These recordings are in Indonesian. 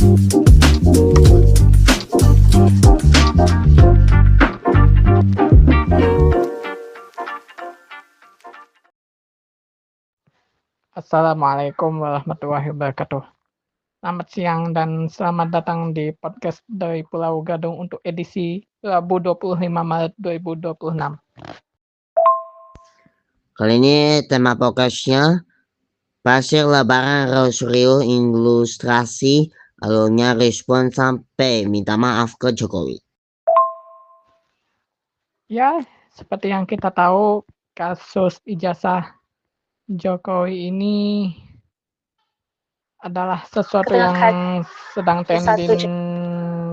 Assalamualaikum warahmatullahi wabarakatuh. Selamat siang dan selamat datang di podcast dari Pulau Gadung untuk edisi Rabu 25 Maret 2026. Kali ini tema podcastnya pasir lebaran Rosario ilustrasi alurnya respon sampai minta maaf ke Jokowi. Ya, seperti yang kita tahu, kasus ijazah Jokowi ini adalah sesuatu yang sedang trending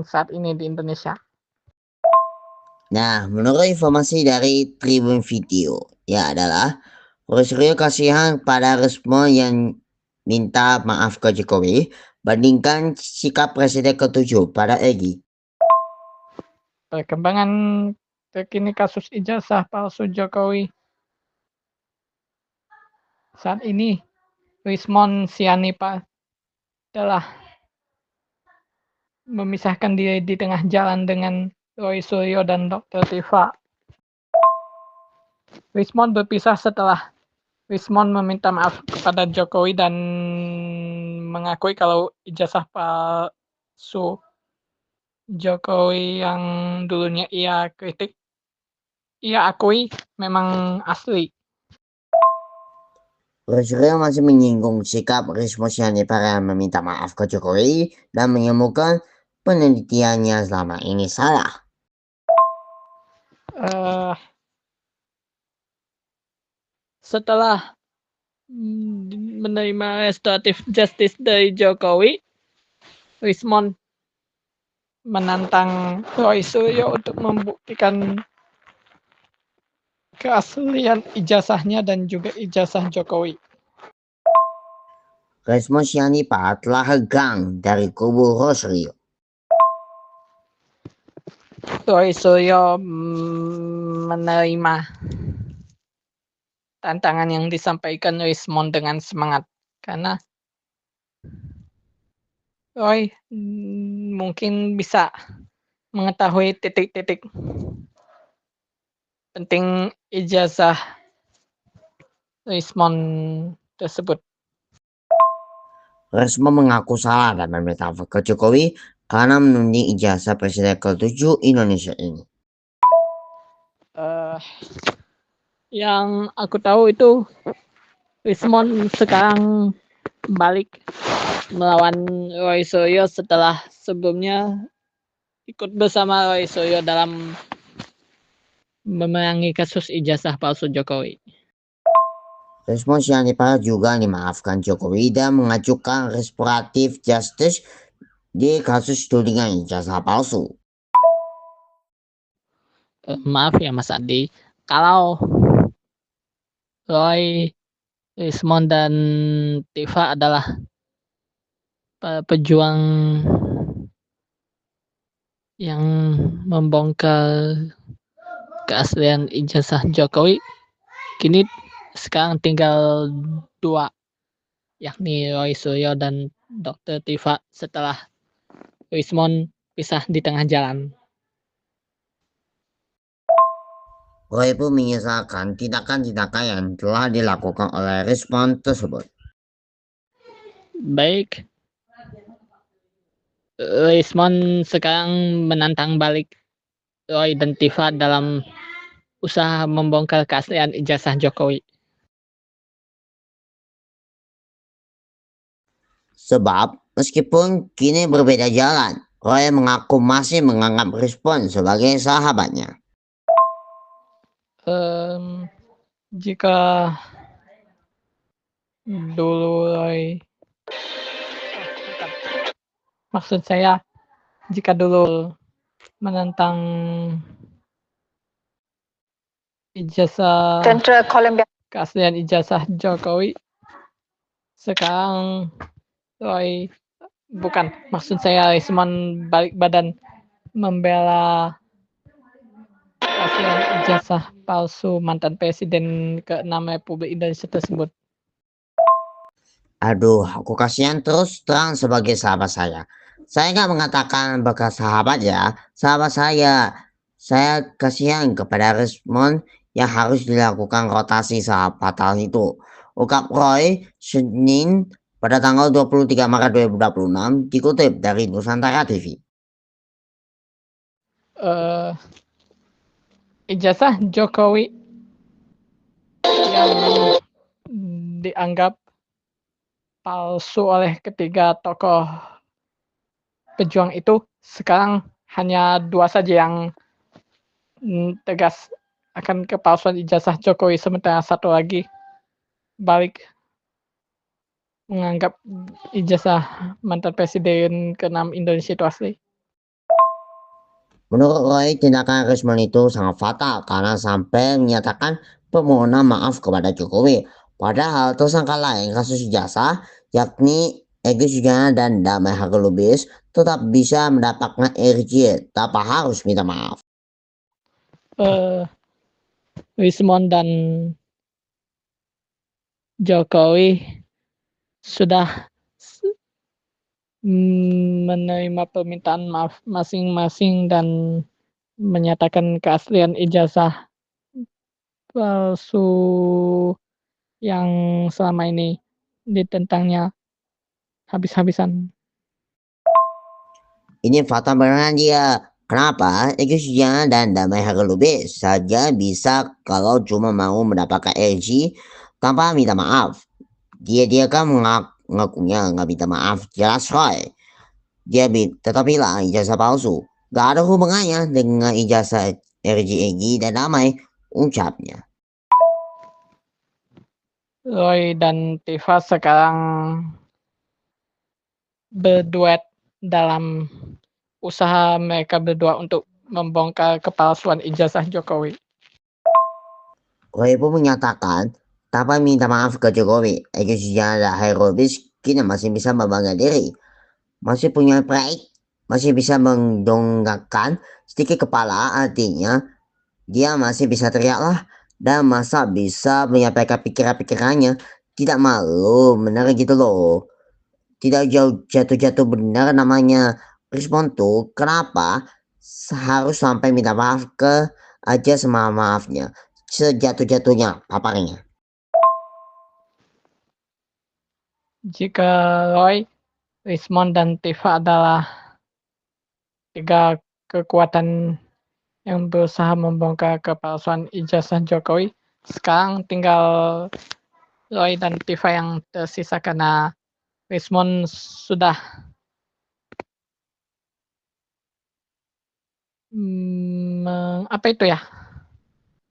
saat ini di Indonesia. Nah, menurut informasi dari Tribun Video, adalah Rosario kasihan pada respon yang minta maaf ke Jokowi bandingkan sikap Presiden ke-7 pada Egy. Perkembangan terkini kasus ijazah palsu Jokowi saat ini, Wismon Sianipa telah memisahkan diri di tengah jalan dengan Roy Suryo dan Dr. Tifa. Wismon berpisah setelah Wismon meminta maaf kepada Jokowi dan mengakui kalau ijazah palsu Jokowi yang dulunya ia kritik, ia akui memang asli. Rosario masih menyinggung sikap Risma Sianipa yang meminta maaf ke Jokowi dan menyebutkan penelitiannya selama ini salah. Setelah menerima restoratif justice dari Jokowi, Wismon menantang Roy Suryo untuk membuktikan keaslian ijazahnya dan juga ijazah Jokowi. Risma Sianipa telah henggang dari kubu Rosario. Roy Suryo menerima tantangan yang disampaikan Wismon dengan semangat karena Roy mungkin bisa mengetahui titik-titik penting ijazah Wismon tersebut. Risma mengaku salah dan meminta maaf ke Jokowi karena menuding ijazah Presiden ke-7 Indonesia ini. Yang aku tahu itu Wismon sekarang balik melawan Roy Suryo setelah sebelumnya ikut bersama Roy Suryo dalam memerangi kasus ijazah palsu Jokowi. Risma Sianipa juga dimaafkan Jokowi dan mengajukan restoratif justice di kasus tudingan ijazah palsu. Maaf ya Mas Adi, kalau Roy, Wismon dan Tifa adalah pejuang yang membongkar keaslian ijazah Jokowi, kini sekarang tinggal dua, yakni Roy Suryo dan Dr. Tifa setelah Wismon pisah di tengah jalan. Roy pun menyesalkan tindakan-tindakan yang telah dilakukan oleh Risma tersebut. Baik, Wismon sekarang menantang balik Roy dan Tifa dalam usaha membongkar keaslian ijazah Jokowi. Sebab meskipun kini berbeda jalan, Roy mengaku masih menganggap Risma sebagai sahabatnya. Jika dulu Roy, maksud saya jika dulu menentang ijazah keaslian ijazah Jokowi, sekarang Roy bukan, maksud saya Wismon balik badan membela keaslian ijazah palsu mantan Presiden ke-6 Republik Indonesia tersebut. Aduh, aku kasihan terus terang sebagai sahabat saya. Saya nggak mengatakan bekas sahabat ya, sahabat saya. Saya kasihan kepada Rismond yang harus dilakukan rotasi saat fatal itu. Ungkap Roy Senin pada tanggal 23 Maret 2026 dikutip dari Nusantara TV. Ijazah Jokowi yang dianggap palsu oleh ketiga tokoh pejuang itu sekarang hanya 2 saja yang tegas akan kepalsuan ijazah Jokowi, sementara satu lagi balik menganggap ijazah mantan presiden ke-6 Indonesia itu asli. Menurut Roy, tindakan Rismond itu sangat fatal karena sampai menyatakan permohonan maaf kepada Jokowi. Padahal tersangka lain kasus ijazah, yakni Egy Sujana dan Damai Hargalubis, tetap bisa mendapatkan RJ tanpa harus minta maaf. Rismond dan Jokowi sudah menerima permintaan maaf masing-masing dan menyatakan keaslian ijazah palsu yang selama ini ditentangnya habis-habisan. Ini fatal beneran dia. Kenapa? Egy Sujana dan Damai Hargalubis saja bisa kalau cuma mau mendapatkan RJ tanpa minta maaf. Dia kan ngakunya nggak minta maaf, jelas Roy. Dia tetap bilang ijazah palsu. Gak ada hubungannya dengan ijazah RJ Egy dan Damai, ucapnya. Roy dan Tifa sekarang berduet dalam usaha mereka berdua untuk membongkar kepalsuan ijazah Jokowi. Roy pun menyatakan tanpa minta maaf ke Jokowi, Egy Sujana dan Hargalubis kini masih bisa membangga diri, masih punya pride, masih bisa mendongakkan sedikit kepala, artinya dia masih bisa teriak lah dan masa bisa menyampaikan pikiran-pikirannya, tidak malu benar gitu loh. Tidak jatuh-jatuh benar namanya. Respon tuh kenapa harus sampai minta maaf ke aja sama maafnya, sejatuh-jatuhnya paparnya. Jika Roy, Rismond dan Tifa adalah 3 kekuatan yang berusaha membongkar kepalsuan ijazah Jokowi, sekarang tinggal Roy dan Tifa yang tersisa karena Rismond sudah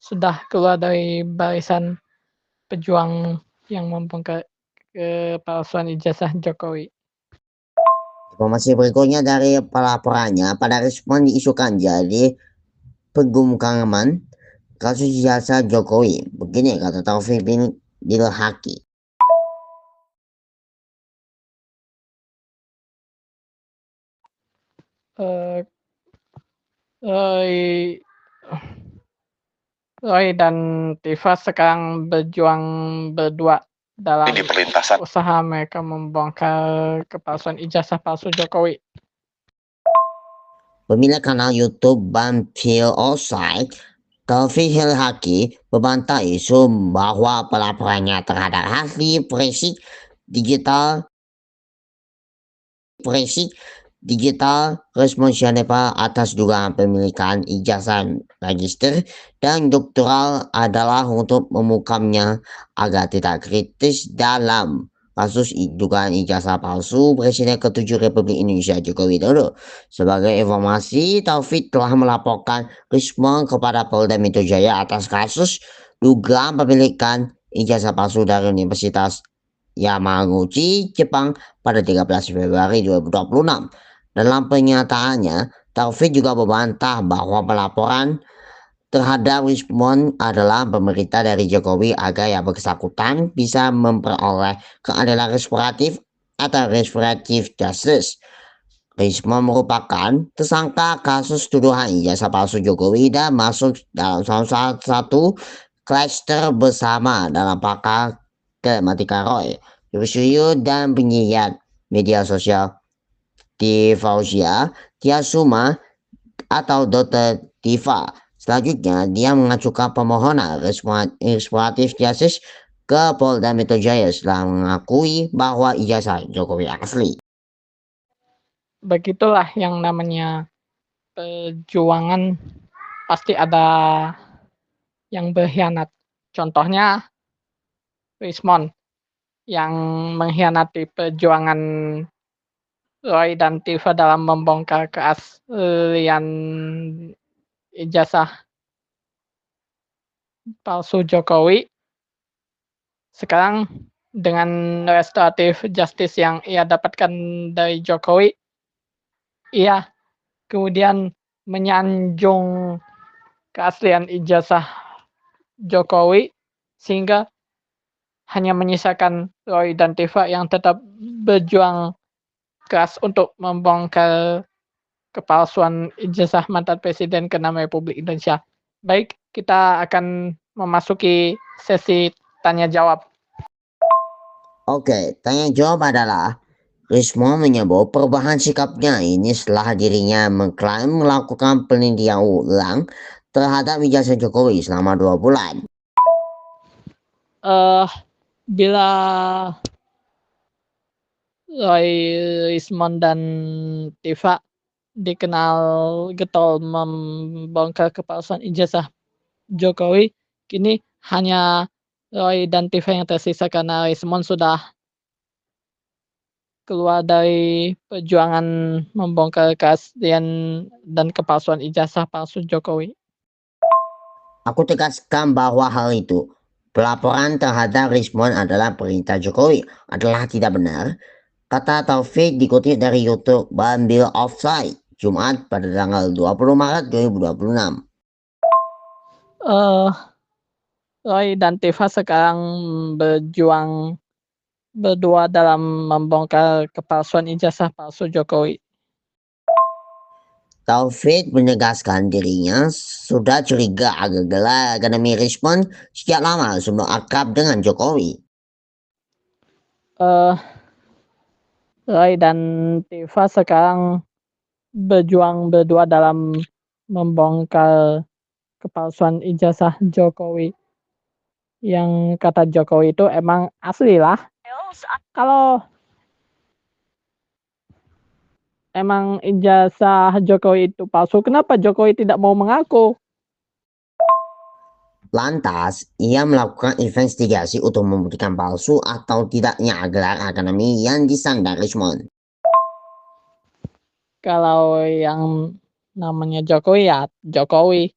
sudah keluar dari barisan pejuang yang membongkar kepalsuan ijazah Jokowi. Informasi berikutnya dari pelaporannya, pada Rismond diisukan jadi penggungkaman kasus ijazah Jokowi. Begini kata Taufik bin Dilhaki. Roy dan Tifa sekarang berjuang berdua dalam usaha mereka membongkar kepalsuan ijazah palsu Jokowi. Pemilik kanal YouTube Banfil Offside, Taufik Dilhaki membantah isu bahwa pelaporannya terhadap ahli forensik digital Rismond Syahnepa atas dugaan pemilikan ijazah magister dan doktoral adalah untuk memukamnya agar tidak kritis dalam kasus dugaan ijazah palsu Presiden ke-7 Republik Indonesia Joko Widodo. Sebagai informasi, Taufik telah melaporkan Rismond kepada Polda Metro Jaya atas kasus dugaan pemilikan ijazah palsu dari Universitas Yamaguchi, Jepang pada 13 Februari 2026. Dalam pernyataannya, Taufik juga membantah bahwa pelaporan terhadap Rismond adalah pemerintah dari Jokowi agar yang bersangkutan bisa memperoleh keadilan restoratif atau restoratif justice. Rismond merupakan tersangka kasus tuduhan ijazah palsu Jokowi dan masuk dalam salah satu klaster bersama dalam pakar tematika Roy, Yusril dan penyiar media sosial Tifauzia Tiasuma atau Dr. Tifa. Selanjutnya, dia mengajukan permohonan restoratif justice ke Polda Metro Jaya setelah mengakui bahwa ijazah Jokowi asli. Begitulah yang namanya perjuangan, pasti ada yang berkhianat. Contohnya Rismond yang mengkhianati perjuangan Roy dan Tifa dalam membongkar keaslian ijazah palsu Jokowi. Sekarang dengan restoratif justice yang ia dapatkan dari Jokowi, ia kemudian menyanjung keaslian ijazah Jokowi sehingga hanya menyisakan Roy dan Tifa yang tetap berjuang keras untuk membongkar kepalsuan ijazah mantan Presiden ke-6 Republik Indonesia. Baik, kita akan memasuki sesi tanya jawab. Oke, tanya jawab adalah Risma menyebut perubahan sikapnya ini setelah dirinya mengklaim melakukan penelitian ulang terhadap ijazah Jokowi selama 2 bulan. Bila Roy, Rismond dan Tifa dikenal getol membongkar kepalsuan ijazah Jokowi, kini hanya Roy dan Tifa yang tersisa karena Rismond sudah keluar dari perjuangan membongkar keaslian dan kepalsuan ijazah palsu Jokowi. Aku tegaskan bahwa hal itu, pelaporan terhadap Rismond adalah perintah Jokowi, adalah tidak benar. Kata Taufik dikutip dari YouTube Bambil Offside, Jumat pada tanggal 20 Maret 2026. Roy dan Tifa sekarang berjuang berdua dalam membongkar kepalsuan ijazah palsu Jokowi. Taufik menegaskan dirinya sudah curiga agar gelar Akademi Rismond sejak lama sebelum akrab dengan Jokowi. Roy dan Tifa sekarang berjuang berdua dalam membongkar kepalsuan ijazah Jokowi. Yang kata Jokowi itu emang asli lah. Kalau emang ijazah Jokowi itu palsu, kenapa Jokowi tidak mau mengaku? Lantas, ia melakukan investigasi untuk membuktikan palsu atau tidaknya gelar akademi yang disandar Rismond. Kalau yang namanya Jokowi ya Jokowi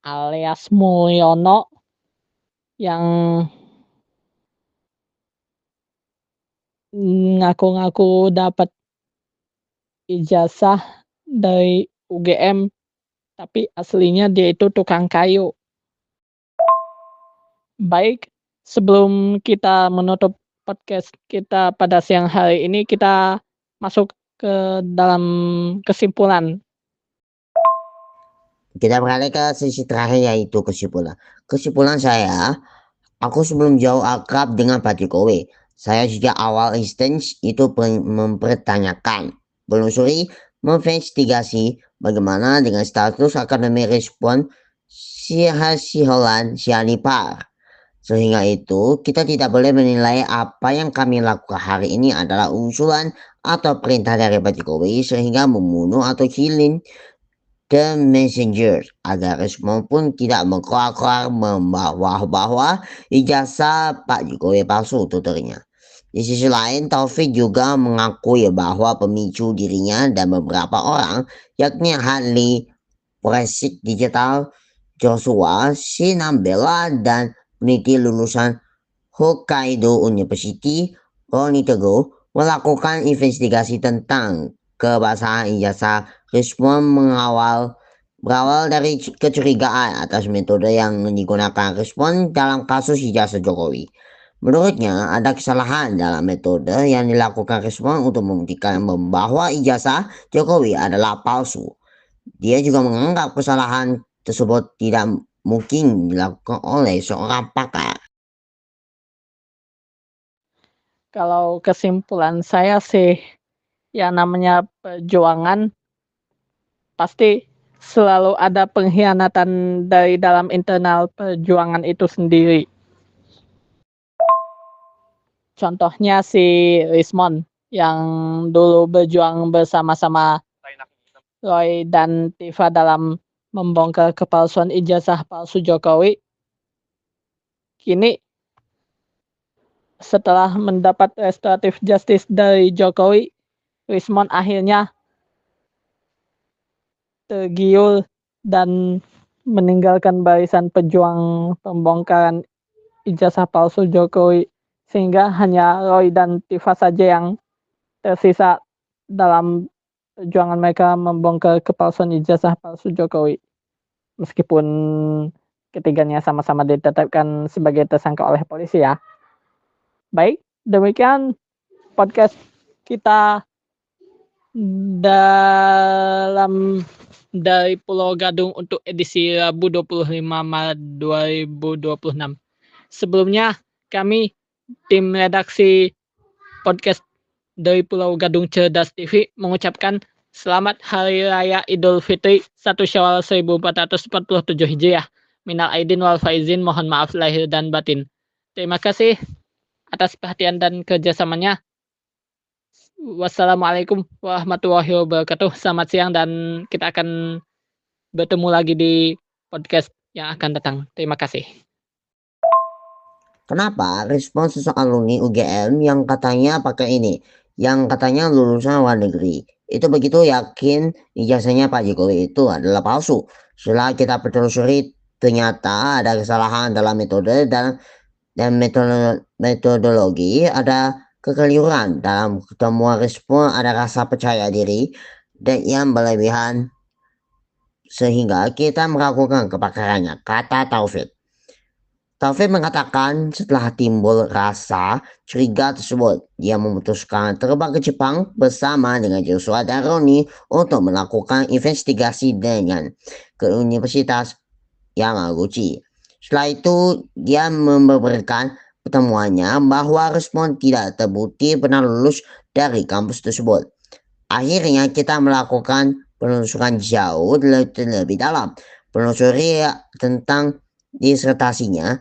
alias Mulyono yang ngaku-ngaku dapat ijazah dari UGM, tapi aslinya dia itu tukang kayu. Baik, sebelum kita menutup podcast kita pada siang hari ini, kita masuk ke dalam kesimpulan. Kita beralih ke sesi terakhir yaitu kesimpulan. Kesimpulan saya, aku sebelum jauh akrab dengan Pak Jokowi. Saya sejak awal instance itu mempertanyakan, menelusuri, menginvestigasi bagaimana dengan status akademi respon Siholan Sianipar. Sehingga itu kita tidak boleh menilai apa yang kami lakukan hari ini adalah usulan atau perintah dari Pak Jokowi sehingga membunuh atau killing The Messenger agar Rismond pun tidak mengkoar-koar bahwa ijazah Pak Jokowi palsu tuturnya. Di sisi lain, Taufik juga mengakui bahwa pemicu dirinya dan beberapa orang, yakni Hadley, Forensik Digital, Joshua, Sinambela, dan peneliti lulusan Hokkaido University, Roni Teguh, melakukan investigasi tentang kebasahan ijazah Rismond berawal dari kecurigaan atas metode yang digunakan Rismond dalam kasus ijazah Jokowi. Menurutnya, ada kesalahan dalam metode yang dilakukan Rismond untuk membuktikan bahwa ijazah Jokowi adalah palsu. Dia juga menganggap kesalahan tersebut tidak mungkin dilakukan oleh seorang pakar. Kalau kesimpulan saya sih, yang namanya perjuangan pasti selalu ada pengkhianatan dari dalam internal perjuangan itu sendiri. Contohnya si Rismond yang dulu berjuang bersama-sama Roy dan Tifa dalam membongkar kepalsuan ijazah palsu Jokowi. Kini setelah mendapat restoratif justice dari Jokowi, Rismond akhirnya tergiur dan meninggalkan barisan pejuang pembongkaran ijazah palsu Jokowi, sehingga hanya Roy dan Tifa saja yang tersisa dalam perjuangan mereka membongkar kepalsuan ijazah palsu Jokowi. Meskipun ketiganya sama-sama ditetapkan sebagai tersangka oleh polisi ya. Baik, demikian podcast kita dalam dari Pulau Gadung untuk edisi Rabu 25 Maret 2026. Sebelumnya kami tim redaksi podcast dari Pulau Gadung Cerdas TV mengucapkan selamat Hari Raya Idul Fitri 1 Syawal 1447 Hijriah. Minal aidin wal faizin, mohon maaf lahir dan batin. Terima kasih atas perhatian dan kerjasamanya. Wassalamualaikum warahmatullahi wabarakatuh. Selamat siang dan kita akan bertemu lagi di podcast yang akan datang. Terima kasih. Kenapa respon seseorang alumni UGM yang katanya pakai ini, yang katanya lulusan luar negeri, itu begitu yakin ijazahnya Pak Jokowi itu adalah palsu? Setelah kita telusuri, ternyata ada kesalahan dalam metode dan metodologi, ada kekeliruan dalam semua respon, ada rasa percaya diri dan yang berlebihan sehingga kita meragukan kepakarannya, kata Taufik. Taufik mengatakan setelah timbul rasa curiga tersebut, dia memutuskan terbang ke Jepang bersama dengan Joshua dan Roni untuk melakukan investigasi ke Universitas Yamaguchi. Setelah itu, dia membeberkan pertemuannya bahwa respon tidak terbukti pernah lulus dari kampus tersebut. Akhirnya kita melakukan penelusuran jauh lebih dalam, penelusuri tentang disertasinya,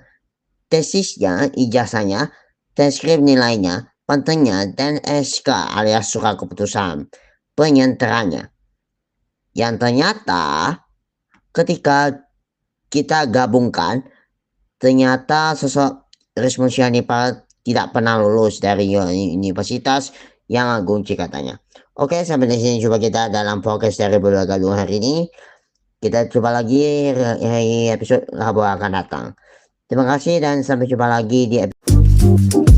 tesisnya, ijazahnya, transkrip nilainya, pantengnya, dan SK alias surat keputusan penyenterannya. Yang ternyata ketika kita gabungkan, ternyata sosok Rismond Syahriban tidak pernah lulus dari Universitas Yamaguchi katanya. Oke, sampai di sini coba kita dalam podcast dari Pulau Gadung hari ini. Kita coba lagi episode Rabu akan datang. Terima kasih dan sampai jumpa lagi di episode